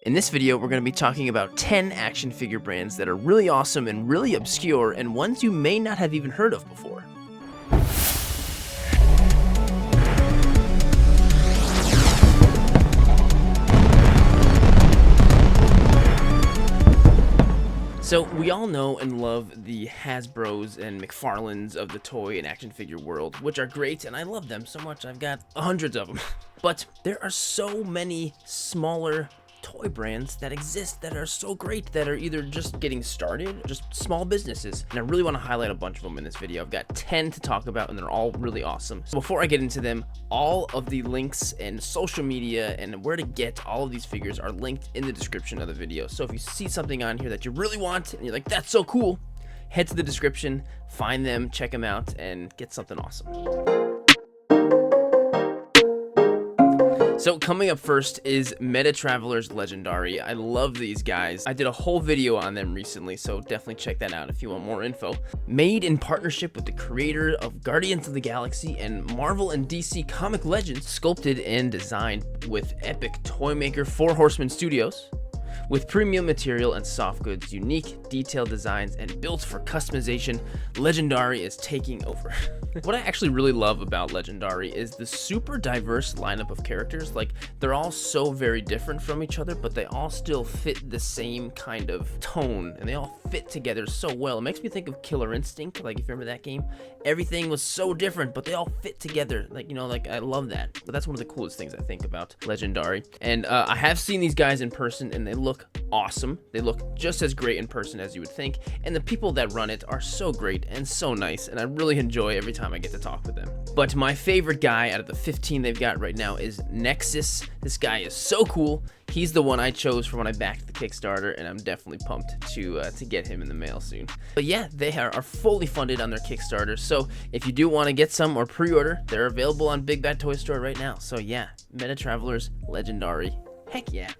In this video, we're going to be talking about 10 action figure brands that are really awesome and really obscure, and ones you may not have even heard of before. So, we all know and love the Hasbros and McFarlanes of the toy and action figure world, which are great, and I love them so much. I've got hundreds of them. But there are so many smaller toy brands that exist that are so great, that are either just getting started, just small businesses, and I really want to highlight a bunch of them in this video. I've got 10 to talk about, and they're all really awesome. So before I get into them, all of the links and social media and where to get all of these figures are linked in the description of the video. So if you see something on here that you really want and you're like, that's so cool, head to the description, find them, check them out, and get something awesome. So coming up first is Meta Traveler's Legendari. I love these guys. I did a whole video on them recently, so definitely check that out if you want more info. Made in partnership with the creator of Guardians of the Galaxy and Marvel and DC comic legends, sculpted and designed with epic toy maker 4 Horsemen Studios. With premium material and soft goods, unique detailed designs, and built for customization, Legendari is taking over. What I actually really love about Legendari is the super diverse lineup of characters. Like, they're all so very different from each other, but they all still fit the same kind of tone, and they all fit together so well. It makes me think of Killer Instinct, like, if you remember that game. Everything was so different, but they all fit together. Like, you know, like, I love that. But that's one of the coolest things I think about Legendari. And I have seen these guys in person, and they look awesome. They look just as great in person as you would think, and the people that run it are so great and so nice, and I really enjoy every time I get to talk with them. But my favorite guy out of the 15 they've got right now is Nexus. This guy is so cool. He's the one I chose for when I backed the Kickstarter, and I'm definitely pumped to get him in the mail soon. But yeah, they are fully funded on their Kickstarter, so if you do want to get some or pre-order, they're available on Big Bad Toy Store right now. So yeah, Meta Traveler's Legendari. Heck yeah.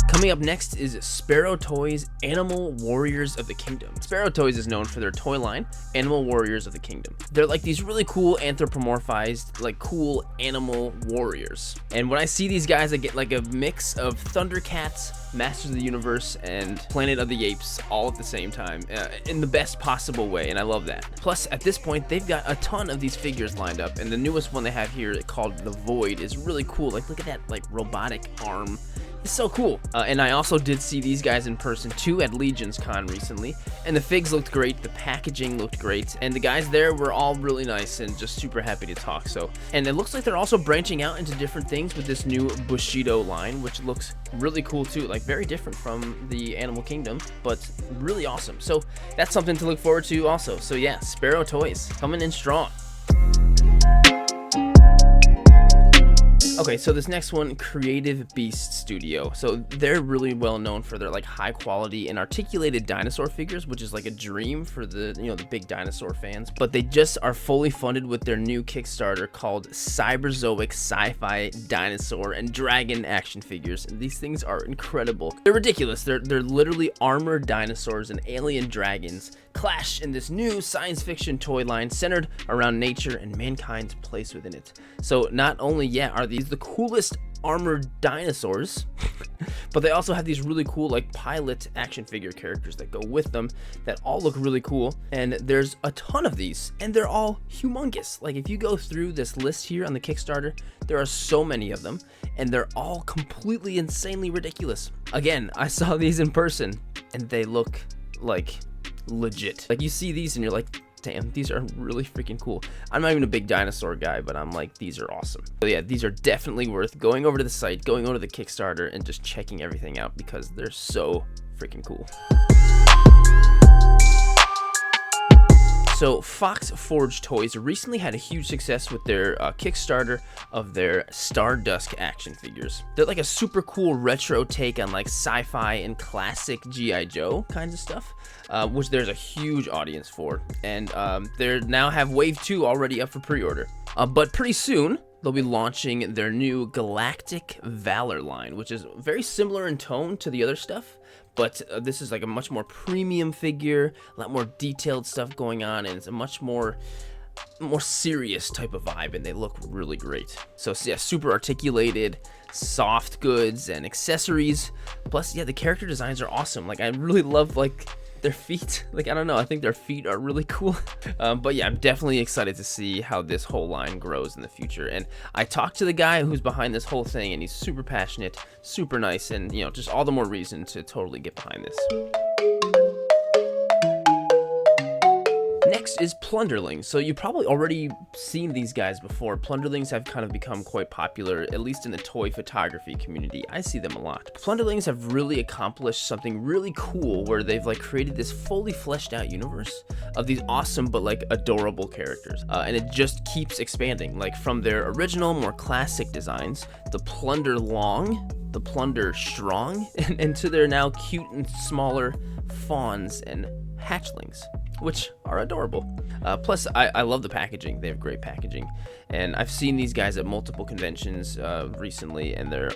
Coming up next is Spero Toys Animal Warriors of the Kingdom. Spero Toys is known for their toy line, Animal Warriors of the Kingdom. They're like these really cool anthropomorphized, like cool animal warriors. And when I see these guys, I get like a mix of Thundercats, Masters of the Universe, and Planet of the Apes all at the same time, in the best possible way, and I love that. Plus, at this point, they've got a ton of these figures lined up, and the newest one they have here called the Void is really cool. Like, look at that, like, robotic arm. It's so cool. And I also did see these guys in person too at Legion's Con recently, and the figs looked great, the packaging looked great, and the guys there were all really nice and just super happy to talk. So, and it looks like they're also branching out into different things with this new Bushido line, which looks really cool too, like very different from the Animal Kingdom, but really awesome. So that's something to look forward to also. So yeah, Spero Toys coming in strong. Okay, so this next one, Creative Beast Studio. So they're really well known for their like high quality and articulated dinosaur figures, which is like a dream for the, you know, the big dinosaur fans. But they just are fully funded with their new Kickstarter called Cyberzoic Sci-Fi Dinosaur and Dragon action figures. And these things are incredible. They're ridiculous. They're literally armored dinosaurs and alien dragons clash in this new science fiction toy line centered around nature and mankind's place within it. So not only, yeah, are these the coolest armored dinosaurs, but they also have these really cool like pilot action figure characters that go with them that all look really cool, and there's a ton of these, and they're all humongous. Like, if you go through this list here on the Kickstarter, there are so many of them, and they're all completely insanely ridiculous. Again, I saw these in person, and they look like legit. Like, you see these and you're like, damn, these are really freaking cool. I'm not even a big dinosaur guy, but I'm like, these are awesome. So yeah, these are definitely worth going over to the site, going over to the Kickstarter, and just checking everything out because they're so freaking cool. So Fox Forge Toys recently had a huge success with their Kickstarter of their Stardust action figures. They're like a super cool retro take on like sci-fi and classic G.I. Joe kinds of stuff, which there's a huge audience for. And they now have Wave 2 already up for pre-order. But pretty soon, they'll be launching their new Galactic Valor line, which is very similar in tone to the other stuff, but this is like a much more premium figure, a lot more detailed stuff going on, and it's a much more, more serious type of vibe, and they look really great. So yeah, super articulated, soft goods and accessories. Plus, yeah, the character designs are awesome. Like, I really love like their feet. Like, I don't know, I think their feet are really cool. But yeah, I'm definitely excited to see how this whole line grows in the future. And I talked to the guy who's behind this whole thing, and he's super passionate, super nice, and you know, just all the more reason to totally get behind this. Next is Plunderlings. So you've probably already seen these guys before. Plunderlings have kind of become quite popular, at least in the toy photography community. I see them a lot. Plunderlings have really accomplished something really cool where they've like created this fully fleshed out universe of these awesome but like adorable characters. And it just keeps expanding, like from their original, more classic designs, the Plunder Long, the Plunder Strong, and to their now cute and smaller fawns and hatchlings, which are adorable. Plus, I love the packaging. They have great packaging. And I've seen these guys at multiple conventions recently, and they're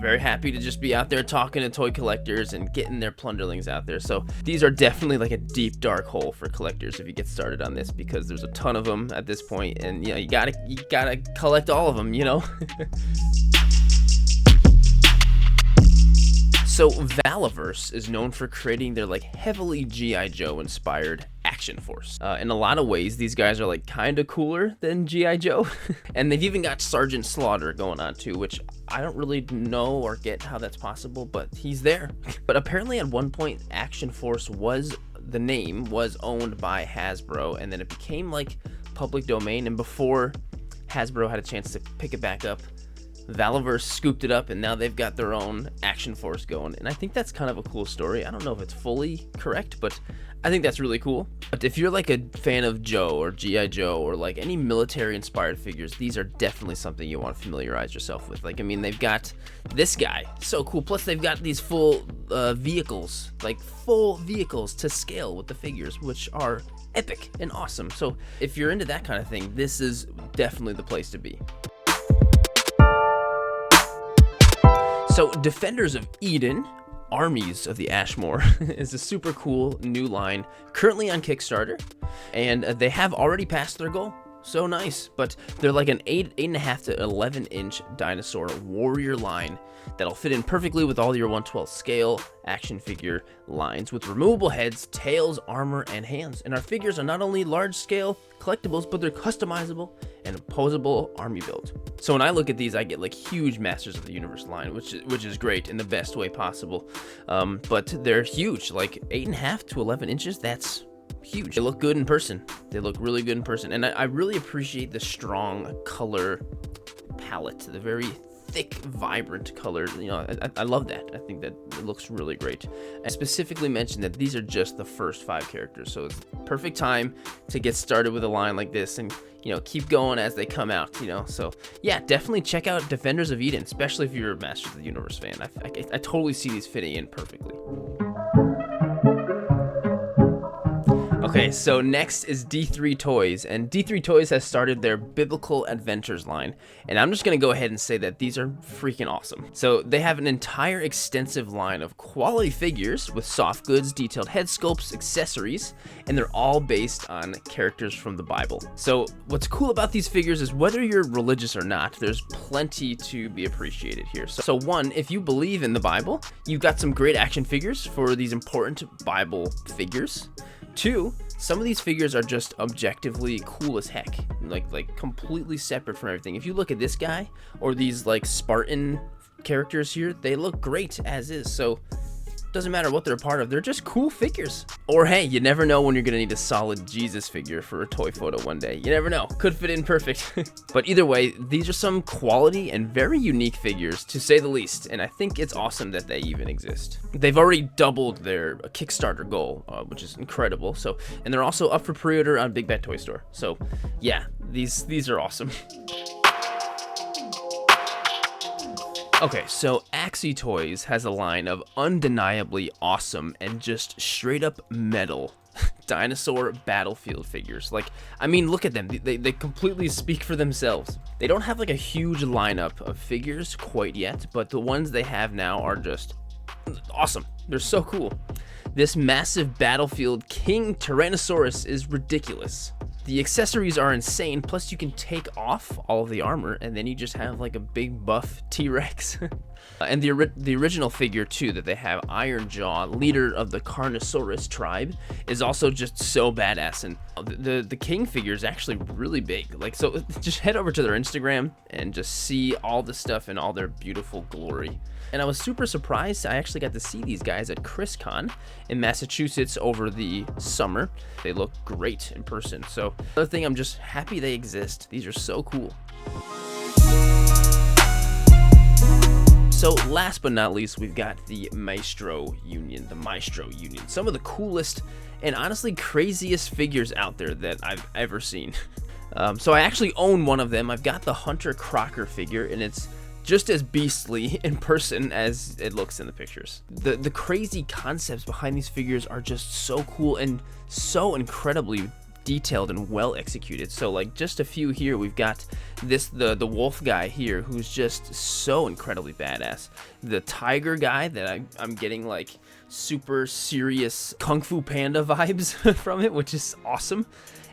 very happy to just be out there talking to toy collectors and getting their Plunderlings out there. So these are definitely like a deep, dark hole for collectors if you get started on this, because there's a ton of them at this point, and you know, you gotta collect all of them, you know? So Valaverse is known for creating their like heavily G.I. Joe inspired action force. In a lot of ways, these guys are like kind of cooler than G.I. Joe. And they've even got Sergeant Slaughter going on too, which I don't really know or get how that's possible, but he's there. But apparently at one point, Action Force the name was owned by Hasbro, and then it became like public domain, and before Hasbro had a chance to pick it back up, Valaverse scooped it up, and now they've got their own Action Force going, and I think that's kind of a cool story. I don't know if it's fully correct, but I think that's really cool. But if you're like a fan of Joe or G.I. Joe or like any military inspired figures, these are definitely something you want to familiarize yourself with. Like, I mean, they've got this guy, so cool. Plus they've got these full vehicles, like full vehicles to scale with the figures, which are epic and awesome. So if you're into that kind of thing, this is definitely the place to be. So Defenders of Eden, Armies of the Ashmore, is a super cool new line currently on Kickstarter, and they have already passed their goal. So nice. But they're like an 8.5 to 11 inch dinosaur warrior line that'll fit in perfectly with all your 1/12 scale action figure lines with removable heads, tails, armor, and hands. And our figures are not only large scale collectibles, but they're customizable and posable army build. So when I look at these, I get like huge Masters of the Universe line, which is great in the best way possible. But they're huge, like 8.5 to 11 inches. That's huge. They look good in person. They look really good in person. And I really appreciate the strong color palette, the very thick, vibrant color. You know, I love that. I think that it looks really great. I specifically mentioned that these are just the first 5 characters, so it's perfect time to get started with a line like this and, you know, keep going as they come out, you know. So yeah, definitely check out Defenders of Eden, especially if you're a Masters of the Universe fan. I totally see these fitting in perfectly. Okay, so next is D3 Toys, and D3 Toys has started their Biblical Adventures line, and I'm just going to go ahead and say that these are freaking awesome. So they have an entire extensive line of quality figures with soft goods, detailed head sculpts, accessories, and they're all based on characters from the Bible. So what's cool about these figures is whether you're religious or not, there's plenty to be appreciated here. So one, if you believe in the Bible, you've got some great action figures for these important Bible figures. 2, some of these figures are just objectively cool as heck, like completely separate from everything. If you look at this guy or these like Spartan characters here, they look great as is. So doesn't matter what they're a part of, they're just cool figures. Or hey, you never know when you're gonna need a solid Jesus figure for a toy photo one day. You never know, could fit in perfect. But either way, these are some quality and very unique figures, to say the least, and I think it's awesome that they even exist. They've already doubled their Kickstarter goal, which is incredible. So, and they're also up for pre-order on Big Bad Toy Store. So yeah, these are awesome. Okay, so Axy Toys has a line of undeniably awesome and just straight up metal dinosaur battlefield figures. Like, I mean, look at them. They completely speak for themselves. They don't have like a huge lineup of figures quite yet, but the ones they have now are just awesome. They're so cool. This massive battlefield King Tyrannosaurus is ridiculous. The accessories are insane, plus you can take off all of the armor, and then you just have like a big buff T-Rex. And the original figure too that they have, Iron Jaw, leader of the Carnosaurus tribe, is also just so badass. And the king figure is actually really big. Like, so just head over to their Instagram and just see all the stuff in all their beautiful glory. And I was super surprised. I actually got to see these guys at ChrisCon in Massachusetts over the summer. They look great in person. So another thing, I'm just happy they exist. These are so cool. So last but not least, we've got the Maestro Union, some of the coolest and honestly craziest figures out there that I've ever seen. So I actually own one of them. I've got the Hunter Crocker figure, and it's just as beastly in person as it looks in the pictures. The crazy concepts behind these figures are just so cool and so incredibly detailed and well executed. So like just a few here, we've got the wolf guy here who's just so incredibly badass. The tiger guy that I'm getting like super serious Kung Fu Panda vibes from it, which is awesome.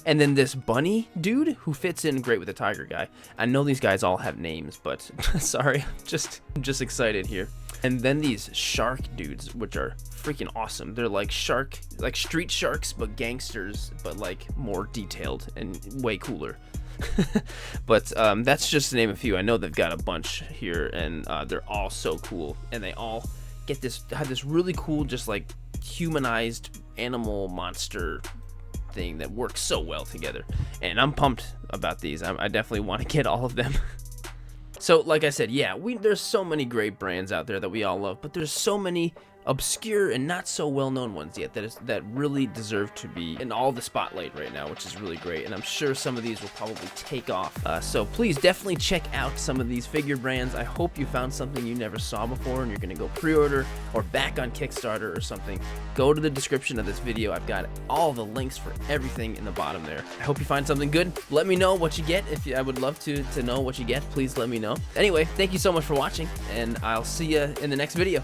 And then this bunny dude who fits in great with the tiger guy. I know these guys all have names, but sorry, I'm just excited here. And then these shark dudes, which are freaking awesome. They're like street sharks, but gangsters, but like more detailed and way cooler. But that's just to name a few. I know they've got a bunch here, and they're all so cool. And they all have this really cool, just like humanized animal monster thing that works so well together. And I'm pumped about these. I definitely want to get all of them. So like I said, yeah, there's so many great brands out there that we all love, but there's so many obscure and not so well-known ones yet that really deserve to be in all the spotlight right now, which is really great. And I'm sure some of these will probably take off. So please definitely check out some of these figure brands. I hope you found something you never saw before and you're gonna go pre-order or back on Kickstarter or something. Go to the description of this video. I've got all the links for everything in the bottom there. I hope you find something good. Let me know what you get. I would love to know what you get. Please let me know. Anyway, thank you so much for watching, and I'll see you in the next video.